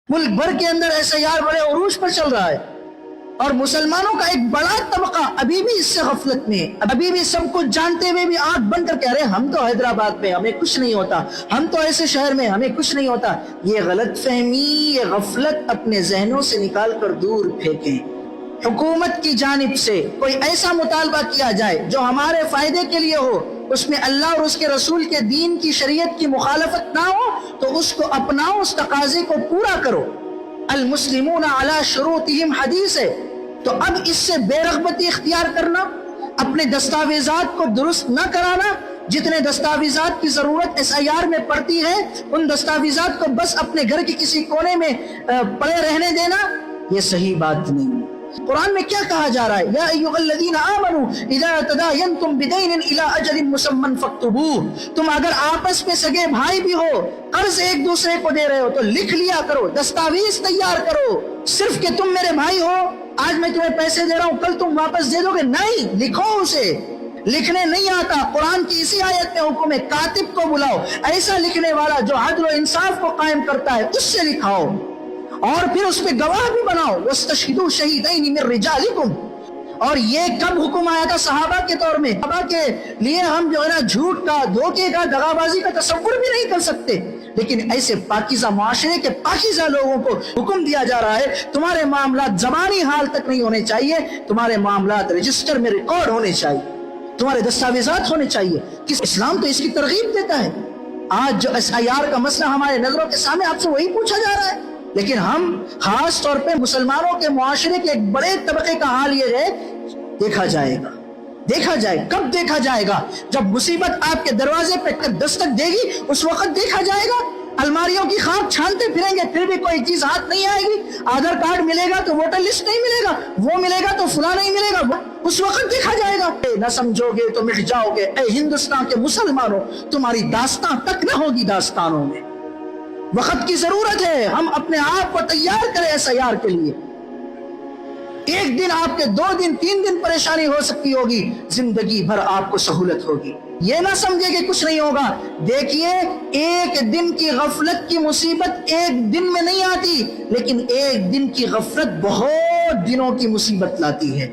मुल्क भर के अंदर SIR बड़े उरूज पर चल रहा है और मुसलमानों का एक बड़ा तबका अभी भी इससे गफलत में, अभी भी सब कुछ जानते हुए भी आंख बंद करके अरे हम तो हैदराबाद में, हमें कुछ नहीं होता, हम तो ऐसे शहर में, हमें कुछ नहीं होता। ये गलत फहमी, ये गफलत अपने जहनों से निकाल कर दूर फेंकें। हुकूमत की जानिब से कोई ऐसा मुतालबा किया जाए जो हमारे फायदे के लिए हो, उसमें अल्लाह और उसके रसूल के दीन की शरीयत की मुखालफत ना हो तो उसको अपनाओ, उस तकाजे को पूरा करो। अल मुस्लिमूना अला शुरूतिहिम हदीस है। तो अब इससे बेरगबती इख्तियार करना, अपने दस्तावेजात को दुरुस्त न कराना, जितने दस्तावेजात की जरूरत SIR में पड़ती है उन दस्तावेजात को बस अपने घर के किसी कोने में पड़े रहने देना, ये सही बात नहीं है। कुरान में क्या कहा जा रहा है? या अय्युहल्लज़ीना आमनू इज़ा तदायनतुम बिदैनिन इला अजलिन मुसम्मन फक्तुबूह। तुम अगर आपस में सगे भाई भी हो, कर्ज एक दूसरे को दे रहे हो तो लिख लिया करो, दस्तावेज तैयार करो। सिर्फ कि तुम मेरे भाई हो, आज मैं तुम्हें पैसे दे रहा हूं, कल तुम वापस दे दोगे, नहीं, लिखो उसे। लिखने नहीं आता, कुरान की इसी आयत में हुक्म है, कातिब को बुलाओ, ऐसा लिखने वाला जो अदल और इंसाफ को कायम करता है, उससे लिखाओ और फिर उस पे गवाह भी बनाओ। वस्तशहिदू शहीदैनि मिन रिजालिकुम। और ये कब हुक्म आया था? सहाबा के दौर में। सहाबा के लिए हम जो है ना झूठ का, धोखे का, दगाबाजी का तसव्वुर भी नहीं कर सकते, लेकिन ऐसे पाकीज़ा माशरे के पाकीज़ा लोगों को हुक्म दिया जा रहा है तुम्हारे मामलात ज़बानी हाल तक नहीं होने चाहिए, तुम्हारे मामलात रजिस्टर में रिकॉर्ड होने चाहिए, तुम्हारे दस्तावेजात होने चाहिए। किस इस्लाम तो इसकी तरगीब देता है। आज जो SIR का मसला हमारे नजरों के सामने, आपसे वही पूछा जा रहा है, लेकिन हम खास तौर पे मुसलमानों के मुआशरे के एक बड़े तबके का हाल ये है, देखा जाएगा। कब देखा जाएगा? जब मुसीबत आपके दरवाजे पे दस्तक देगी, उस वक्त देखा जाएगा। अलमारियों की खाक छानते फिरेंगे, फिर भी कोई चीज हाथ नहीं आएगी। आधार कार्ड मिलेगा तो वोटर लिस्ट नहीं मिलेगा, वो मिलेगा तो फुला नहीं मिलेगा, उस वक्त देखा जाएगा। न समझोगे तो मिट जाओगे। ए हिंदुस्तान के मुसलमानों, तुम्हारी दास्तां तक न होगी दास्तानों में। वक्त की जरूरत है, हम अपने आप को तैयार करें SIR के लिए। एक दिन आपके 2 दिन 3 दिन परेशानी हो सकती होगी, जिंदगी भर आपको सहूलत होगी। ये ना समझे कि कुछ नहीं होगा। देखिए, एक दिन की गफलत की मुसीबत एक दिन में नहीं आती, लेकिन एक दिन की गफलत बहुत दिनों की मुसीबत लाती है।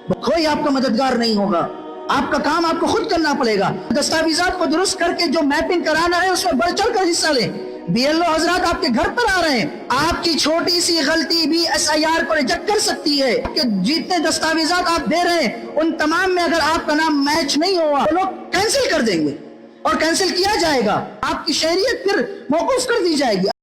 कोई आपका मददगार नहीं होगा, आपका काम आपको खुद करना पड़ेगा। दस्तावेजात को दुरुस्त करके जो मैपिंग कराना है उसमें बढ़ चढ़ कर हिस्सा लें। BLO हजरात आपके घर पर आ रहे हैं, आपकी छोटी सी गलती भी SIR को रिजेक्ट कर सकती है। कि जितने दस्तावेजात आप दे रहे हैं उन तमाम में अगर आपका नाम मैच नहीं हुआ तो लोग कैंसिल कर देंगे और कैंसिल किया जाएगा, आपकी शहरियत फिर मौकूफ कर दी जाएगी।